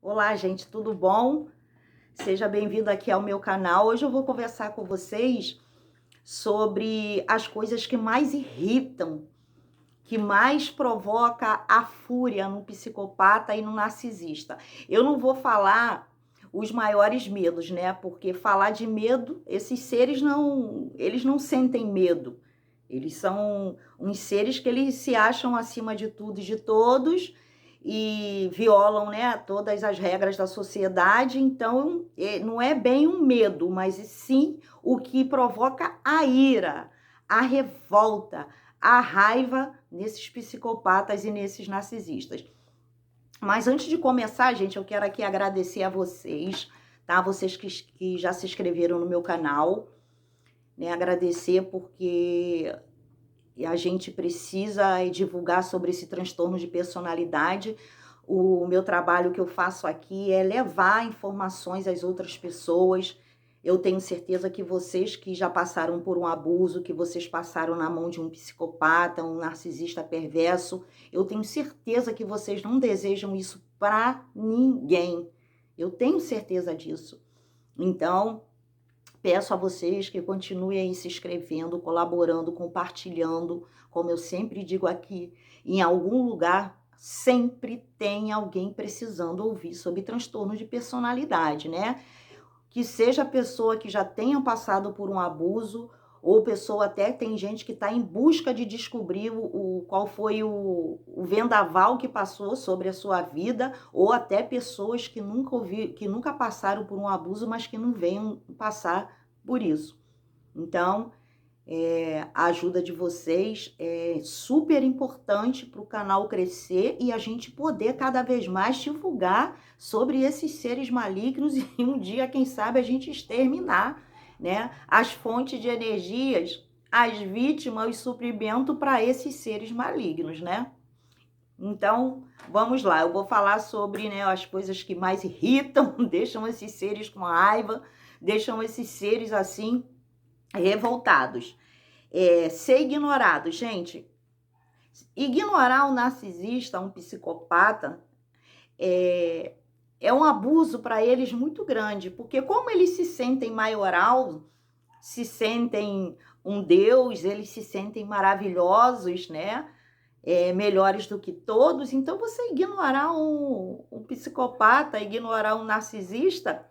Olá, gente, tudo bom? Seja bem-vindo aqui ao meu canal. Hoje eu vou conversar com vocês sobre as coisas que mais irritam, que mais provoca a fúria no psicopata e no narcisista. Eu não vou falar os maiores medos, né? Porque falar de medo, esses seres eles não sentem medo. Eles são uns seres que eles se acham acima de tudo e de todos e violam, né, todas as regras da sociedade. Então, não é bem um medo, mas sim o que provoca a ira, a revolta, a raiva nesses psicopatas e nesses narcisistas. Mas antes de começar, gente, eu quero aqui agradecer a vocês, tá? Vocês que já se inscreveram no meu canal, né? Agradecer porque a gente precisa divulgar sobre esse transtorno de personalidade. O meu trabalho que eu faço aqui é levar informações às outras pessoas. Eu tenho certeza que vocês que já passaram por um abuso, que vocês passaram na mão de um psicopata, um narcisista perverso, eu tenho certeza que vocês não desejam isso para ninguém. Eu tenho certeza disso. Então, peço a vocês que continuem aí se inscrevendo, colaborando, compartilhando. Como eu sempre digo aqui, em algum lugar sempre tem alguém precisando ouvir sobre transtorno de personalidade, né? Que seja pessoa que já tenha passado por um abuso, ou pessoa até tem gente que está em busca de descobrir qual foi o vendaval que passou sobre a sua vida, ou até pessoas que nunca passaram por um abuso, mas que não venham passar por isso. Então, a ajuda de vocês é super importante para o canal crescer e a gente poder cada vez mais divulgar sobre esses seres malignos e um dia, quem sabe, a gente exterminar, né, as fontes de energias, as vítimas, o suprimento para esses seres malignos, né? Então, vamos lá, eu vou falar sobre, né, as coisas que mais irritam, deixam esses seres com raiva, deixam esses seres assim revoltados. Ser ignorado, gente. Ignorar um narcisista, um psicopata, é um abuso para eles muito grande, porque como eles se sentem maioral, se sentem um deus, eles se sentem maravilhosos, né? Melhores do que todos. Então, você ignorar um psicopata, ignorar um narcisista,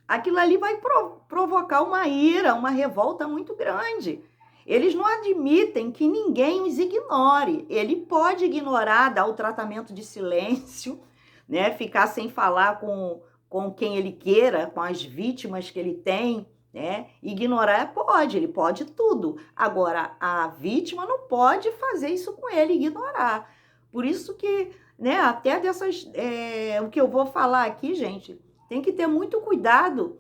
aquilo ali vai provocar uma ira, uma revolta muito grande. Eles não admitem que ninguém os ignore. Ele pode ignorar, dar o tratamento de silêncio, né? Ficar sem falar com quem ele queira, com as vítimas que ele tem, né? Ignorar pode, ele pode tudo. Agora, a vítima não pode fazer isso com ele, ignorar. Por isso que, né, até dessas... o que eu vou falar aqui, gente, tem que ter muito cuidado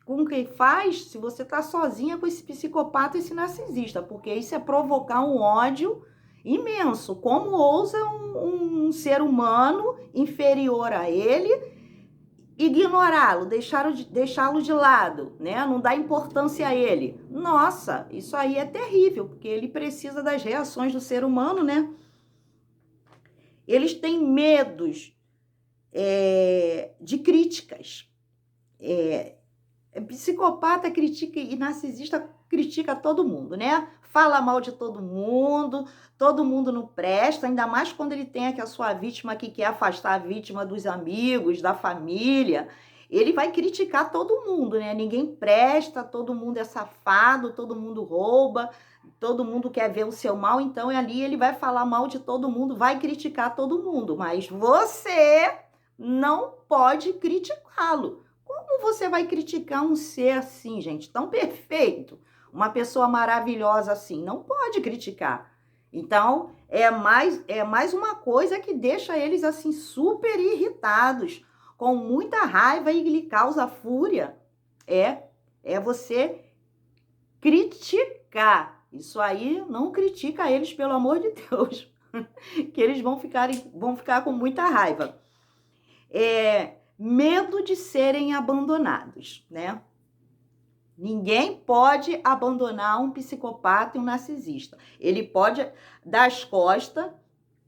com o que faz se você está sozinha com esse psicopata, esse narcisista, porque isso é provocar um ódio imenso. Como ousa um ser humano inferior a ele ignorá-lo, deixá-lo de lado, né? Não dar importância a ele. Nossa, isso aí é terrível, porque ele precisa das reações do ser humano, né? Eles têm medos de críticas. Psicopata critica e narcisista critica todo mundo, né? Fala mal de todo mundo não presta, ainda mais quando ele tem aqui a sua vítima que quer afastar a vítima dos amigos, da família. Ele vai criticar todo mundo, né? Ninguém presta, todo mundo é safado, todo mundo rouba, todo mundo quer ver o seu mal, então ali ele vai falar mal de todo mundo, vai criticar todo mundo, mas você não pode criticá-lo. Como você vai criticar um ser assim, gente, tão perfeito? Uma pessoa maravilhosa assim, não pode criticar. Então, é mais uma coisa que deixa eles assim super irritados, com muita raiva e lhe causa fúria. É você criticar. Isso aí, não critica eles, pelo amor de Deus, que eles vão ficar com muita raiva. Medo de serem abandonados, né? Ninguém pode abandonar um psicopata e um narcisista. Ele pode dar as costas,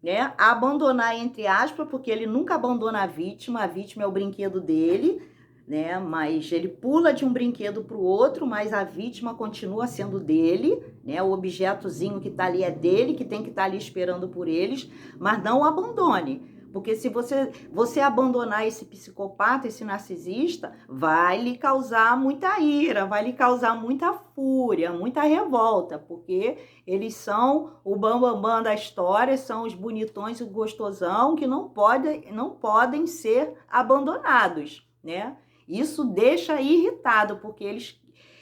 né? Abandonar, entre aspas, porque ele nunca abandona a vítima é o brinquedo dele, né? Mas ele pula de um brinquedo para o outro, mas a vítima continua sendo dele, né? O objetozinho que tá ali é dele, que tem que estar ali esperando por eles, mas não o abandone. Porque se você abandonar esse psicopata, esse narcisista, vai lhe causar muita ira, vai lhe causar muita fúria, muita revolta, porque eles são o bambambam da história, são os bonitões e o gostosão que não podem ser abandonados, né? Isso deixa irritado, porque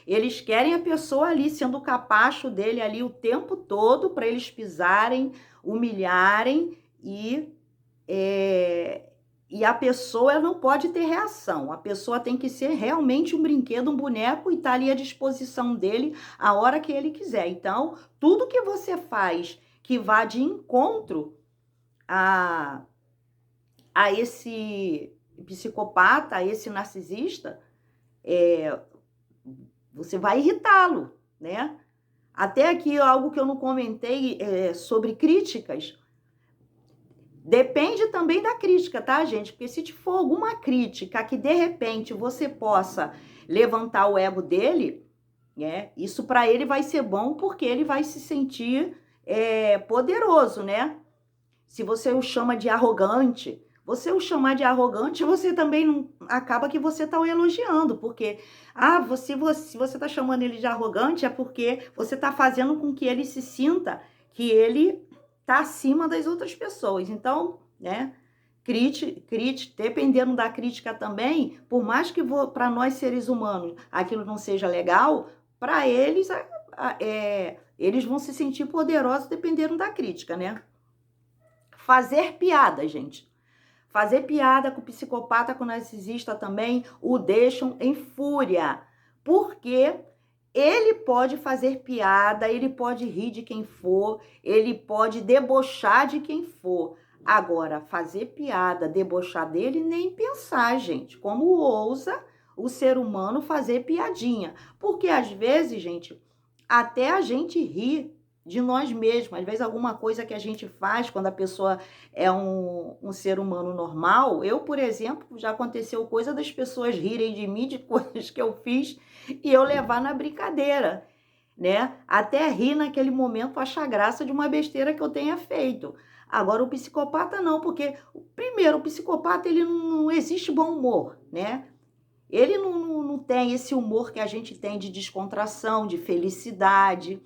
eles querem a pessoa ali sendo o capacho dele ali o tempo todo para eles pisarem, humilharem e a pessoa ela não pode ter reação. A pessoa tem que ser realmente um brinquedo, um boneco e tá ali à disposição dele a hora que ele quiser. Então, tudo que você faz que vá de encontro a esse psicopata, a esse narcisista, você vai irritá-lo, né? Até aqui algo que eu não comentei sobre críticas. Depende também da crítica, tá, gente? Porque se for alguma crítica que de repente você possa levantar o ego dele, né? Isso para ele vai ser bom porque ele vai se sentir poderoso, né? Se você o chama de arrogante, você o chamar de arrogante, você também não acaba que você tá o elogiando, porque se você tá chamando ele de arrogante é porque você tá fazendo com que ele se sinta que ele tá acima das outras pessoas. Então, né, dependendo da crítica também, por mais que para nós seres humanos aquilo não seja legal, para eles eles vão se sentir poderosos dependendo da crítica, né? Fazer piada, gente. Fazer piada com o psicopata, com o narcisista também o deixam em fúria, porque ele pode fazer piada, ele pode rir de quem for, ele pode debochar de quem for. Agora, fazer piada, debochar dele, nem pensar, gente. Como ousa o ser humano fazer piadinha? Porque às vezes, gente, até a gente ri de nós mesmos. Às vezes alguma coisa que a gente faz quando a pessoa é um ser humano normal. Eu, por exemplo, já aconteceu coisa das pessoas rirem de mim, de coisas que eu fiz, e eu levar na brincadeira, né? Até rir naquele momento, achar graça de uma besteira que eu tenha feito. Agora, o psicopata não, porque, primeiro, o psicopata, ele não existe bom humor, né? Ele não tem esse humor que a gente tem de descontração, de felicidade,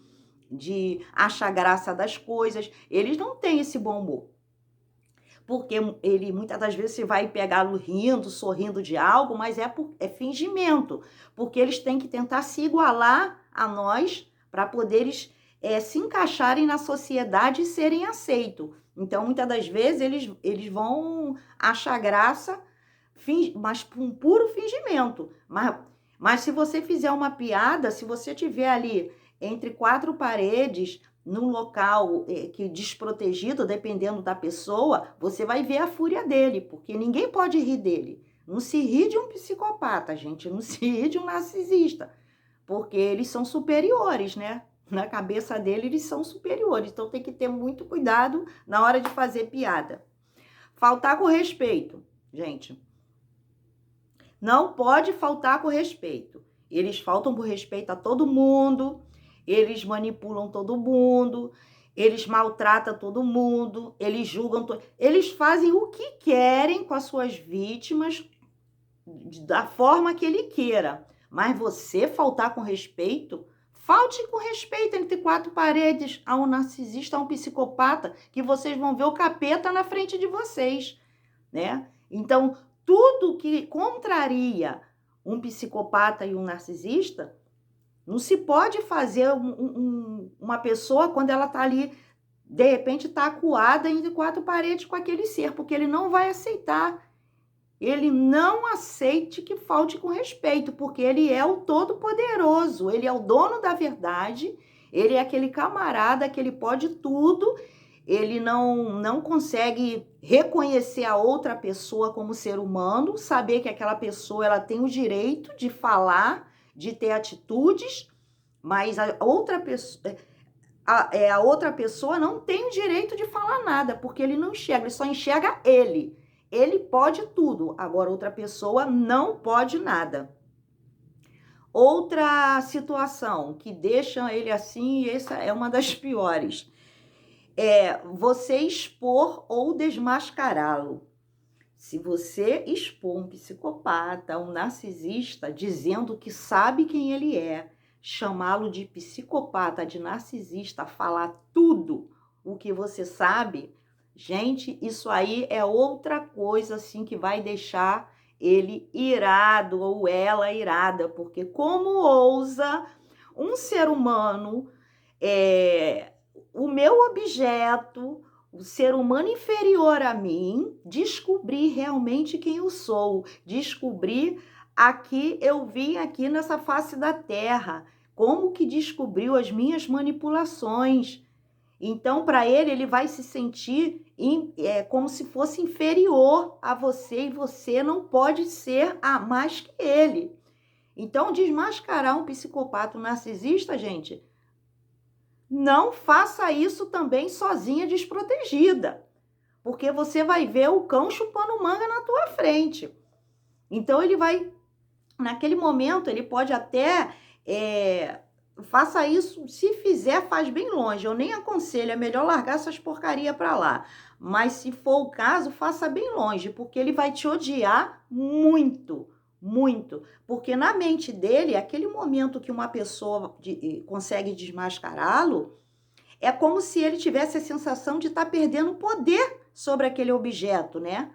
de achar graça das coisas. Eles não têm esse bom humor. Porque ele, muitas das vezes, você vai pegá-lo rindo, sorrindo de algo, mas é fingimento. Porque eles têm que tentar se igualar a nós para poderes se encaixarem na sociedade e serem aceitos. Então, muitas das vezes, eles vão achar graça, mas por um puro fingimento. Mas se você fizer uma piada, se você tiver ali entre quatro paredes, num local que desprotegido, dependendo da pessoa, você vai ver a fúria dele, porque ninguém pode rir dele. Não se ri de um psicopata, gente, não se ri de um narcisista, porque eles são superiores, né? Na cabeça dele, eles são superiores, então tem que ter muito cuidado na hora de fazer piada. Faltar com respeito, gente. Não pode faltar com respeito. Eles faltam com respeito a todo mundo, eles manipulam todo mundo, eles maltratam todo mundo, eles julgam, eles fazem o que querem com as suas vítimas, da forma que ele queira. Mas você faltar com respeito, falte com respeito entre quatro paredes a um narcisista, a um psicopata, que vocês vão ver o capeta na frente de vocês, né? Então, tudo que contraria um psicopata e um narcisista, não se pode fazer uma pessoa quando ela está ali, de repente está acuada entre quatro paredes com aquele ser, porque ele não vai aceitar. Ele não aceite que falte com respeito, porque ele é o todo-poderoso, ele é o dono da verdade, ele é aquele camarada que ele pode tudo, ele não consegue reconhecer a outra pessoa como ser humano, saber que aquela pessoa ela tem o direito de falar, de ter atitudes, mas a outra pessoa, a outra pessoa não tem o direito de falar nada, porque ele não enxerga, ele só enxerga ele. Ele pode tudo, agora outra pessoa não pode nada. Outra situação que deixa ele assim, e essa é uma das piores, é você expor ou desmascará-lo. Se você expor um psicopata, um narcisista, dizendo que sabe quem ele é, chamá-lo de psicopata, de narcisista, falar tudo o que você sabe, gente, isso aí é outra coisa assim que vai deixar ele irado ou ela irada, porque como ousa um ser humano, o meu objeto, o ser humano inferior a mim, descobrir realmente quem eu sou, descobrir aqui eu vim aqui nessa face da terra, como que descobriu as minhas manipulações. Então, para ele vai se sentir como se fosse inferior a você e você não pode ser mais que ele. Então, desmascarar um psicopata, um narcisista, gente, não faça isso também sozinha, desprotegida, porque você vai ver o cão chupando manga na tua frente. Então, ele vai, naquele momento, ele pode até... faça isso, se fizer, faz bem longe. Eu nem aconselho, é melhor largar essas porcaria para lá. Mas se for o caso, faça bem longe, porque ele vai te odiar muito, muito. Porque na mente dele, aquele momento que uma pessoa consegue desmascará-lo, é como se ele tivesse a sensação de estar perdendo poder sobre aquele objeto, né?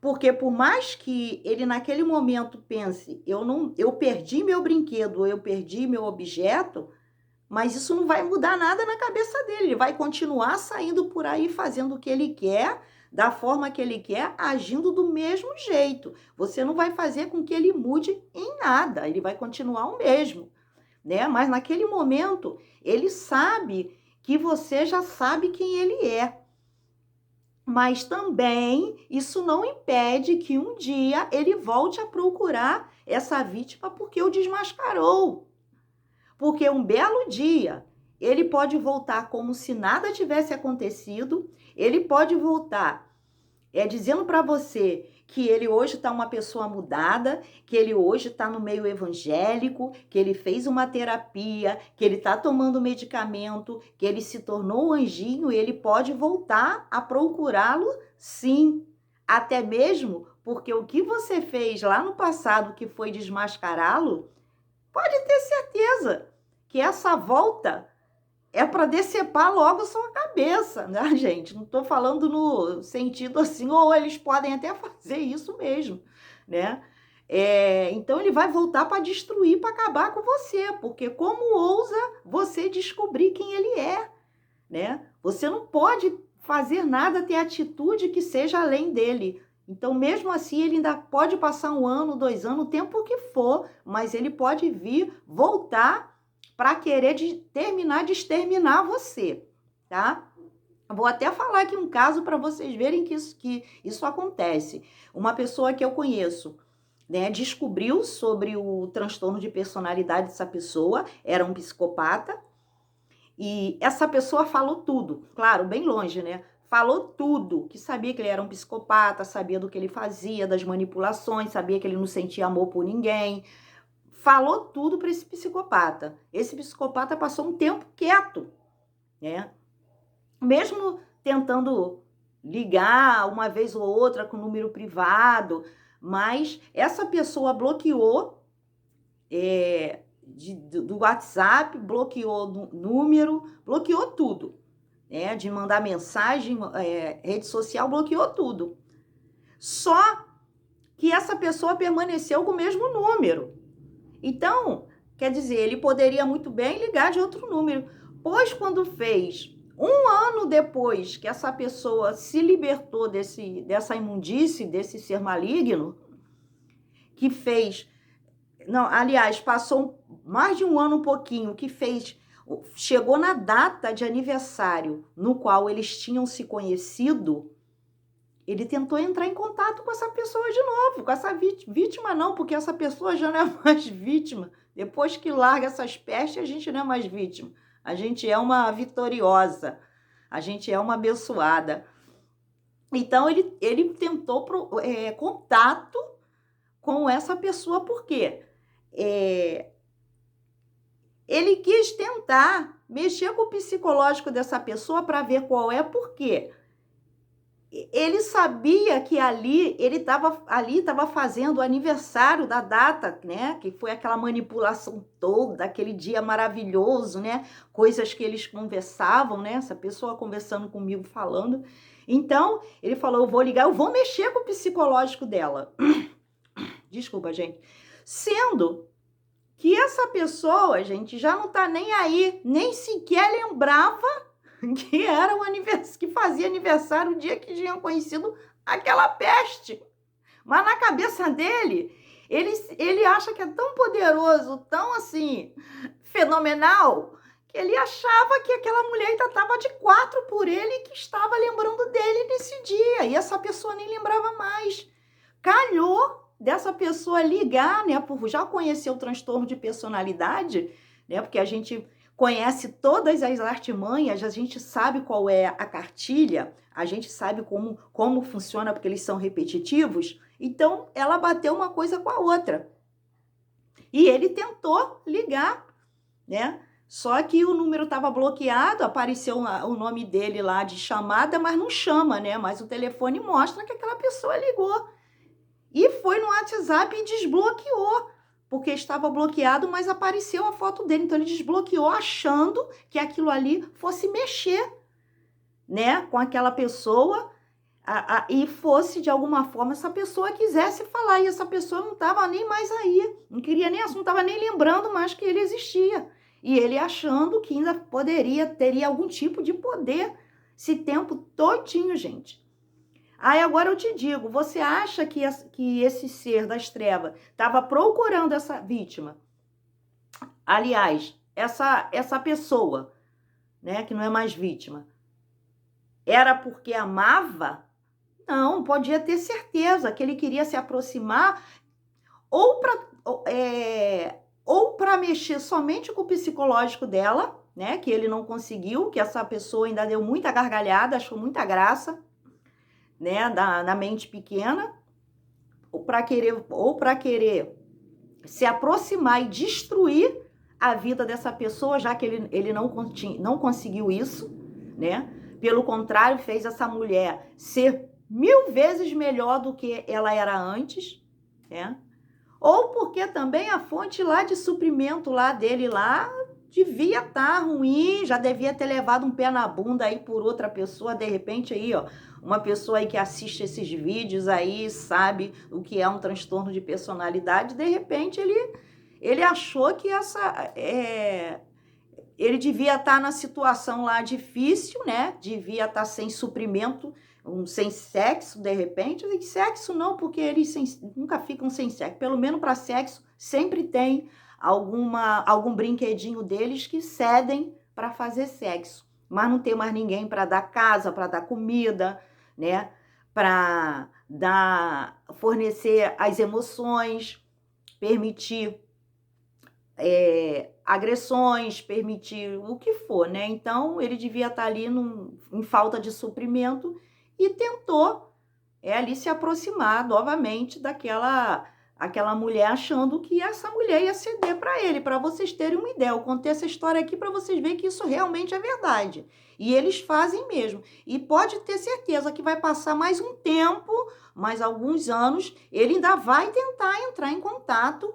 Porque por mais que ele naquele momento pense, eu perdi meu brinquedo, eu perdi meu objeto, mas isso não vai mudar nada na cabeça dele. Ele vai continuar saindo por aí fazendo o que ele quer, da forma que ele quer, agindo do mesmo jeito. Você não vai fazer com que ele mude em nada, ele vai continuar o mesmo, né? Mas naquele momento, ele sabe que você já sabe quem ele é. Mas também isso não impede que um dia ele volte a procurar essa vítima porque o desmascarou. Porque um belo dia ele pode voltar como se nada tivesse acontecido, ele pode voltar dizendo para você que ele hoje está uma pessoa mudada, que ele hoje está no meio evangélico, que ele fez uma terapia, que ele está tomando medicamento, que ele se tornou um anjinho e ele pode voltar a procurá-lo, sim. Até mesmo porque o que você fez lá no passado, que foi desmascará-lo, pode ter certeza que essa volta é para decepar logo sua cabeça, né, gente? Não estou falando no sentido assim, ou eles podem até fazer isso mesmo, né? Então ele vai voltar para destruir, para acabar com você, porque como ousa você descobrir quem ele é, né? Você não pode fazer nada, ter atitude que seja além dele. Então, mesmo assim, ele ainda pode passar 1 ano, 2 anos, o tempo que for, mas ele pode vir, voltar para querer terminar de exterminar você, tá? Vou até falar aqui um caso para vocês verem que isso acontece. Uma pessoa que eu conheço, né, descobriu sobre o transtorno de personalidade dessa pessoa, era um psicopata, e essa pessoa falou tudo, claro, bem longe, né? Falou tudo, que sabia que ele era um psicopata, sabia do que ele fazia, das manipulações, sabia que ele não sentia amor por ninguém, falou tudo para esse psicopata. Esse psicopata passou um tempo quieto, né? Mesmo tentando ligar uma vez ou outra com número privado, mas essa pessoa bloqueou do WhatsApp, bloqueou número, bloqueou tudo, né? De mandar mensagem, rede social, bloqueou tudo. Só que essa pessoa permaneceu com o mesmo número. Então, quer dizer, ele poderia muito bem ligar de outro número, pois quando fez 1 ano depois que essa pessoa se libertou dessa imundície, desse ser maligno, que fez, não, aliás, passou mais de 1 ano, um pouquinho, que fez, chegou na data de aniversário no qual eles tinham se conhecido, ele tentou entrar em contato com essa pessoa de novo, com essa vítima não, porque essa pessoa já não é mais vítima. Depois que larga essas pestes, a gente não é mais vítima. A gente é uma vitoriosa, a gente é uma abençoada. Então, ele tentou contato com essa pessoa, por quê? Ele quis tentar mexer com o psicológico dessa pessoa para ver qual é, por quê? Ele sabia que ali ele estava fazendo o aniversário da data, né? Que foi aquela manipulação toda, aquele dia maravilhoso, né? Coisas que eles conversavam, né? Essa pessoa conversando comigo, falando. Então, ele falou, eu vou ligar, eu vou mexer com o psicológico dela. Desculpa, gente. Sendo que essa pessoa, gente, já não tá nem aí, nem sequer lembrava que era o aniversário, que fazia aniversário o dia que tinham conhecido aquela peste. Mas na cabeça dele, ele acha que é tão poderoso, tão assim, fenomenal, que ele achava que aquela mulher ainda estava de 4 por ele e que estava lembrando dele nesse dia. E essa pessoa nem lembrava mais. Calhou dessa pessoa ligar, né, por já conhecer o transtorno de personalidade, né, porque a gente conhece todas as artimanhas, a gente sabe qual é a cartilha, a gente sabe como funciona, porque eles são repetitivos. Então, ela bateu uma coisa com a outra. E ele tentou ligar, né? Só que o número estava bloqueado, apareceu o nome dele lá de chamada, mas não chama, né? Mas o telefone mostra que aquela pessoa ligou. E foi no WhatsApp e desbloqueou, porque estava bloqueado, mas apareceu a foto dele. Então, ele desbloqueou achando que aquilo ali fosse mexer, né, com aquela pessoa e fosse, de alguma forma, essa pessoa quisesse falar. E essa pessoa não estava nem mais aí, não queria nem, não estava nem lembrando mais que ele existia. E ele achando que ainda teria algum tipo de poder esse tempo todinho, gente. Aí agora eu te digo, você acha que esse ser das trevas estava procurando essa vítima? Aliás, essa pessoa, né, que não é mais vítima, era porque amava? Não, podia ter certeza que ele queria se aproximar ou para mexer somente com o psicológico dela, né, que ele não conseguiu, que essa pessoa ainda deu muita gargalhada, achou muita graça, né, da mente pequena, ou para querer se aproximar e destruir a vida dessa pessoa, já que ele não conseguiu isso, né? Pelo contrário, fez essa mulher ser 1000 vezes melhor do que ela era antes, né? Ou porque também a fonte lá de suprimento lá dele lá devia estar ruim, já devia ter levado um pé na bunda aí por outra pessoa, de repente aí, ó, uma pessoa aí que assiste esses vídeos aí, sabe o que é um transtorno de personalidade, de repente ele achou que ele devia estar na situação lá difícil, né? Devia estar sem suprimento, sem sexo, de repente. E sexo não, porque eles nunca ficam sem sexo. Pelo menos para sexo, sempre tem algum brinquedinho deles que cedem para fazer sexo. Mas não tem mais ninguém para dar casa, para dar comida, né? Para fornecer as emoções, permitir agressões, permitir o que for, né? Então, ele devia estar ali em falta de suprimento e tentou ali se aproximar novamente aquela mulher, achando que essa mulher ia ceder para ele. Para vocês terem uma ideia, eu contei essa história aqui para vocês verem que isso realmente é verdade. E eles fazem mesmo. E pode ter certeza que vai passar mais um tempo, mais alguns anos, ele ainda vai tentar entrar em contato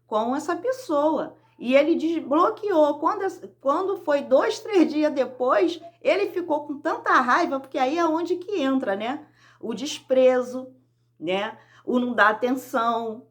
com essa pessoa. E ele desbloqueou. Quando foi 2, 3 dias depois, ele ficou com tanta raiva, porque aí é onde que entra, né? O desprezo, né? O não dar atenção,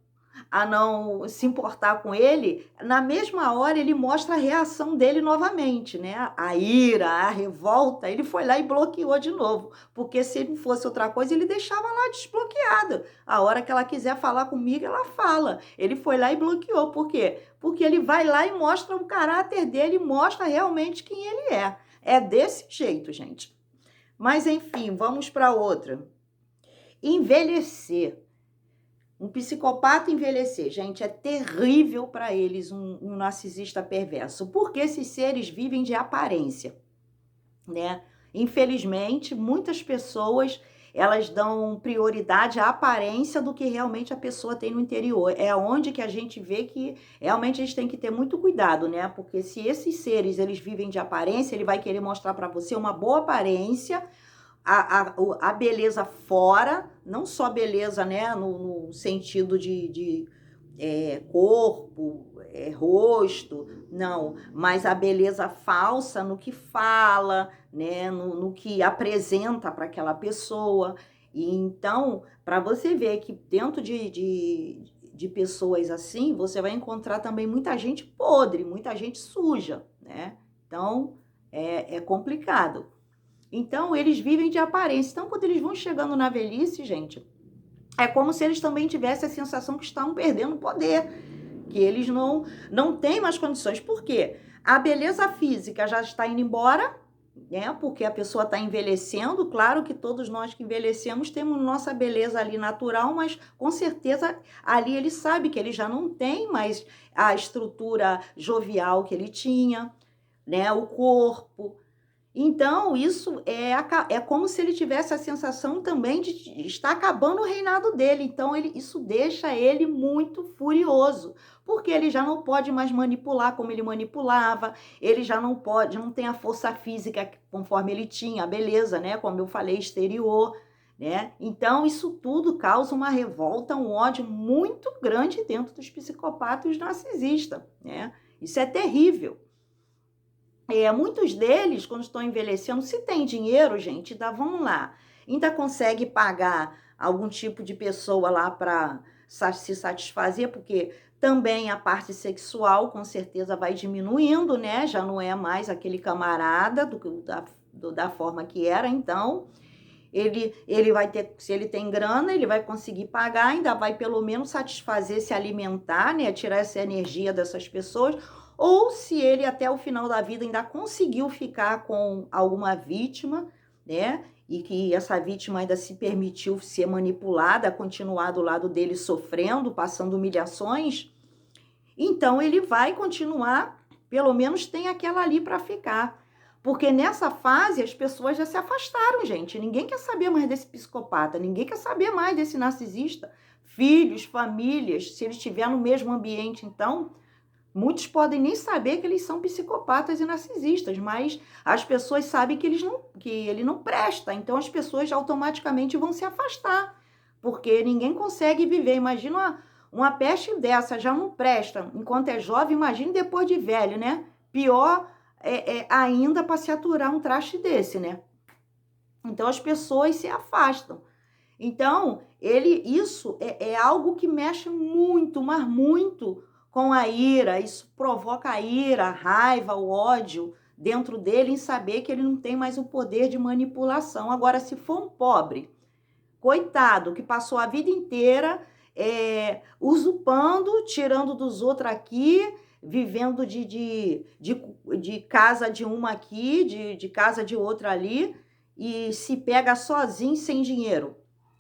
a não se importar com ele. Na mesma hora, ele mostra a reação dele novamente, né? A ira, a revolta, ele foi lá e bloqueou de novo. Porque se não fosse outra coisa, ele deixava lá desbloqueado. A hora que ela quiser falar comigo, ela fala. Ele foi lá e bloqueou. Por quê? Porque ele vai lá e mostra o caráter dele, mostra realmente quem ele é. É desse jeito, gente. Mas, enfim, vamos para outra. Envelhecer. Um psicopata envelhecer, gente, é terrível para eles um narcisista perverso, porque esses seres vivem de aparência, né? Infelizmente, muitas pessoas, elas dão prioridade à aparência do que realmente a pessoa tem no interior. É onde que a gente vê que realmente a gente tem que ter muito cuidado, né? Porque se esses seres, eles vivem de aparência, ele vai querer mostrar para você uma boa aparência, a beleza fora, não só beleza, né, no sentido de corpo, rosto, não, mas a beleza falsa no que fala, né, no que apresenta para aquela pessoa. E então, para você ver que dentro de pessoas assim, você vai encontrar também muita gente podre, muita gente suja, né? Então, é complicado. Então, eles vivem de aparência. Então, quando eles vão chegando na velhice, gente, é como se eles também tivessem a sensação que estão perdendo poder, que eles não têm mais condições. Por quê? A beleza física já está indo embora, né? Porque a pessoa está envelhecendo. Claro que todos nós que envelhecemos temos nossa beleza ali natural, mas com certeza ali ele sabe que ele já não tem mais a estrutura jovial que ele tinha, né? O corpo. Então, isso é como se ele tivesse a sensação também de estar acabando o reinado dele. Então, isso deixa ele muito furioso, porque ele já não pode mais manipular como ele manipulava, ele já não pode, não tem a força física conforme ele tinha, a beleza, né? Como eu falei, exterior, né? Então, isso tudo causa uma revolta, um ódio muito grande dentro dos psicopatas e os narcisistas, né? Isso é terrível. Muitos deles, quando estão envelhecendo, se tem dinheiro, gente, vamos lá, ainda consegue pagar algum tipo de pessoa lá para se satisfazer, porque também a parte sexual com certeza vai diminuindo, né? Já não é mais aquele camarada da forma que era, então ele vai ter, se ele tem grana, ele vai conseguir pagar, ainda vai pelo menos satisfazer, se alimentar, né? Tirar essa energia dessas pessoas. Ou se ele até o final da vida ainda conseguiu ficar com alguma vítima, né? E que essa vítima ainda se permitiu ser manipulada, continuar do lado dele sofrendo, passando humilhações, então ele vai continuar, pelo menos tem aquela ali para ficar. Porque nessa fase as pessoas já se afastaram, gente. Ninguém quer saber mais desse psicopata, ninguém quer saber mais desse narcisista. Filhos, famílias, se ele estiver no mesmo ambiente, então, muitos podem nem saber que eles são psicopatas e narcisistas, mas as pessoas sabem que ele não presta, então as pessoas automaticamente vão se afastar, porque ninguém consegue viver. Imagina uma peste dessa, já não presta enquanto é jovem, imagine depois de velho, né? Pior ainda para se aturar um traste desse, né? Então as pessoas se afastam. Então, isso é algo que mexe muito, mas muito com a ira. Isso provoca a ira, a raiva, o ódio dentro dele em saber que ele não tem mais o poder de manipulação. Agora, se for um pobre, coitado, que passou a vida inteira usurpando, tirando dos outros aqui, vivendo de casa de uma aqui, de casa de outra ali, e se pega sozinho, sem dinheiro.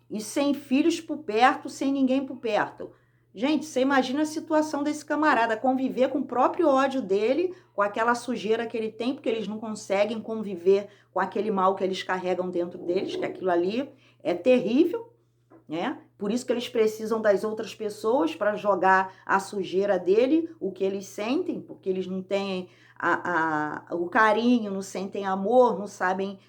E sem filhos por perto, sem ninguém por perto. Gente, você imagina a situação desse camarada, conviver com o próprio ódio dele, com aquela sujeira que ele tem, porque eles não conseguem conviver com aquele mal que eles carregam dentro deles, que aquilo ali é terrível, né? Por isso que eles precisam das outras pessoas para jogar a sujeira dele, o que eles sentem, porque eles não têm o carinho, não sentem amor, não sabem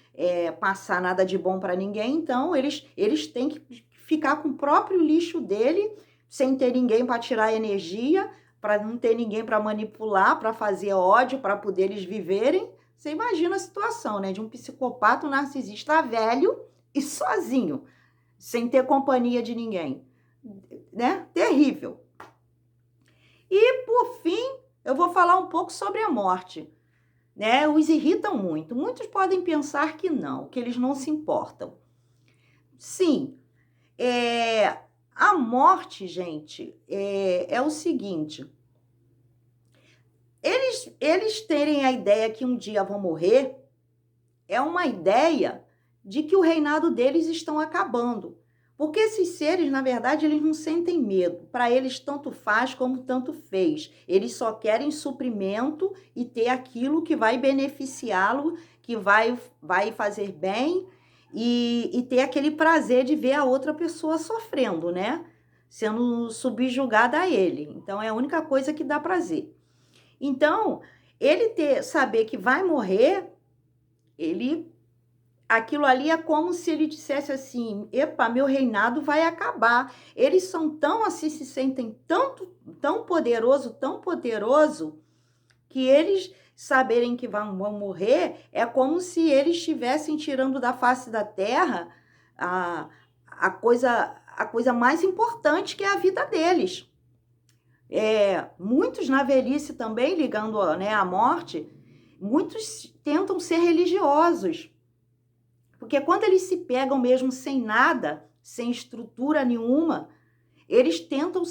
passar nada de bom para ninguém, então eles têm que ficar com o próprio lixo dele, sem ter ninguém para tirar energia, para não ter ninguém para manipular, para fazer ódio, para poder eles viverem. Você imagina a situação, né, de um psicopata, um narcisista velho e sozinho, sem ter companhia de ninguém, né? Terrível. E, por fim, eu vou falar um pouco sobre a morte, né? Os irritam muito. Muitos podem pensar que não, que eles não se importam. Sim, a morte, gente, é o seguinte, eles terem a ideia que um dia vão morrer, é uma ideia de que o reinado deles estão acabando. Porque esses seres, na verdade, eles não sentem medo. Para eles, tanto faz como tanto fez. Eles só querem suprimento e ter aquilo que vai beneficiá-lo, que vai fazer bem e ter aquele prazer de ver a outra pessoa sofrendo, né? Sendo subjugada a ele. Então, é a única coisa que dá prazer. Então, saber que vai morrer, aquilo ali é como se ele dissesse assim, epa, meu reinado vai acabar. Eles são tão assim, se sentem tão poderoso, que eles saberem que vão morrer, é como se eles estivessem tirando da face da terra a coisa mais importante, que é a vida deles. Muitos na velhice também, ligando, né, à morte, muitos tentam ser religiosos. Porque quando eles se pegam mesmo sem nada, sem estrutura nenhuma, eles tentam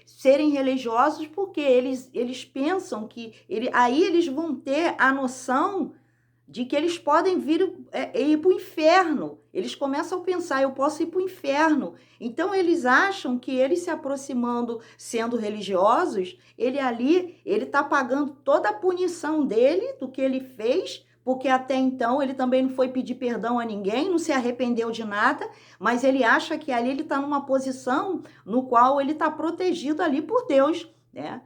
serem religiosos porque eles pensam que aí eles vão ter a noção de que eles podem ir para o inferno. Eles começam a pensar, eu posso ir para o inferno. Então, eles acham que eles se aproximando, sendo religiosos, ele está pagando toda a punição dele, do que ele fez, porque até então ele também não foi pedir perdão a ninguém, não se arrependeu de nada, mas ele acha que ali ele está numa posição no qual ele está protegido ali por Deus, né?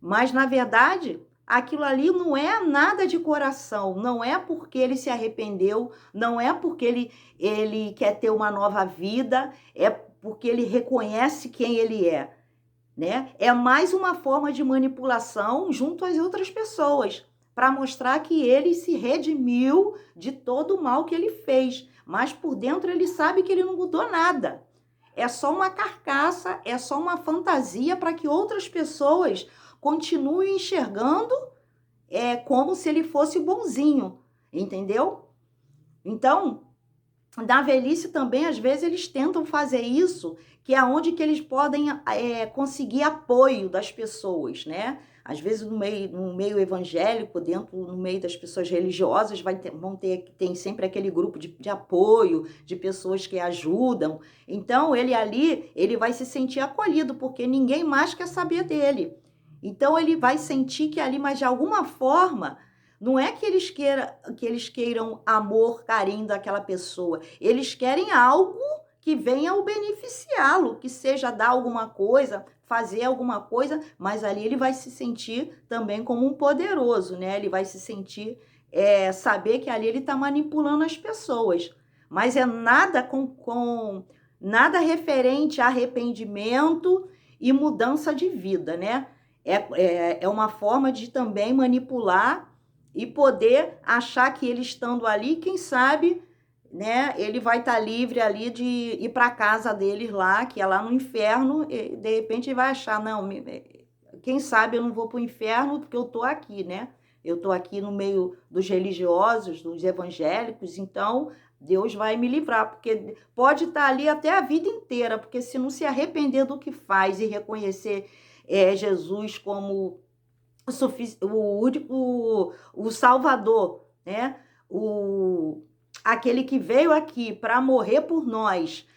Mas, na verdade, aquilo ali não é nada de coração, não é porque ele se arrependeu, não é porque ele quer ter uma nova vida, é porque ele reconhece quem ele é, né? É mais uma forma de manipulação junto às outras pessoas, para mostrar que ele se redimiu de todo o mal que ele fez, mas por dentro ele sabe que ele não mudou nada. É só uma carcaça, é só uma fantasia para que outras pessoas continuem enxergando como se ele fosse bonzinho, entendeu? Então, na velhice também, às vezes, eles tentam fazer isso, que é onde que eles podem conseguir apoio das pessoas, né? Às vezes, no meio evangélico, no meio das pessoas religiosas, tem sempre aquele grupo de apoio, de pessoas que ajudam. Então, ele vai se sentir acolhido, porque ninguém mais quer saber dele. Então, ele vai sentir que ali, mas de alguma forma, não é que eles queiram amor, carinho daquela pessoa. Eles querem algo que venha o beneficiá-lo, que seja dar alguma coisa, fazer alguma coisa, mas ali ele vai se sentir também como um poderoso, né? Ele vai se sentir, saber que ali ele está manipulando as pessoas. Mas é nada nada referente a arrependimento e mudança de vida, né? É uma forma de também manipular e poder achar que ele estando ali, quem sabe, né, ele vai estar livre ali de ir para a casa deles lá, que é lá no inferno, e de repente ele vai achar, não, quem sabe eu não vou para o inferno porque eu estou aqui, né? Eu estou aqui no meio dos religiosos, dos evangélicos, então Deus vai me livrar, porque pode estar ali até a vida inteira, porque se não se arrepender do que faz e reconhecer Jesus como o Salvador, né? Aquele que veio aqui para morrer por nós,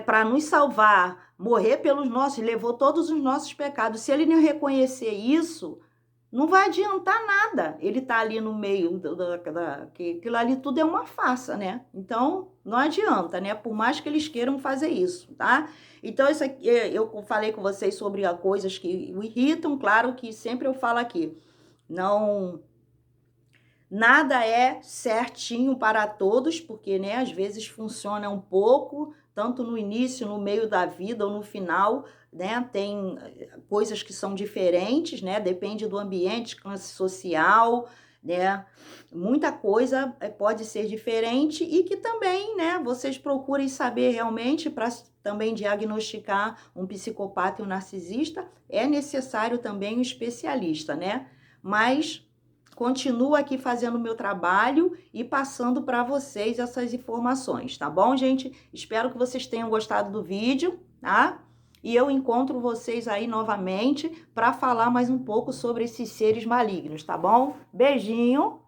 para nos salvar, morrer pelos nossos, levou todos os nossos pecados. Se ele não reconhecer isso, não vai adiantar nada. Ele tá ali no meio que aquilo ali tudo é uma farsa, né? Então, não adianta, né? Por mais que eles queiram fazer isso, tá? Então, isso aqui, eu falei com vocês sobre coisas que o irritam, claro que sempre eu falo aqui, não... Nada é certinho para todos, porque, né, às vezes funciona um pouco, tanto no início, no meio da vida ou no final, né? Tem coisas que são diferentes, né? Depende do ambiente, classe social, né? Muita coisa pode ser diferente e que também, né, vocês procurem saber realmente para também diagnosticar um psicopata e um narcisista, é necessário também um especialista, né? Mas continuo aqui fazendo o meu trabalho e passando para vocês essas informações, tá bom, gente? Espero que vocês tenham gostado do vídeo, tá? E eu encontro vocês aí novamente para falar mais um pouco sobre esses seres malignos, tá bom? Beijinho!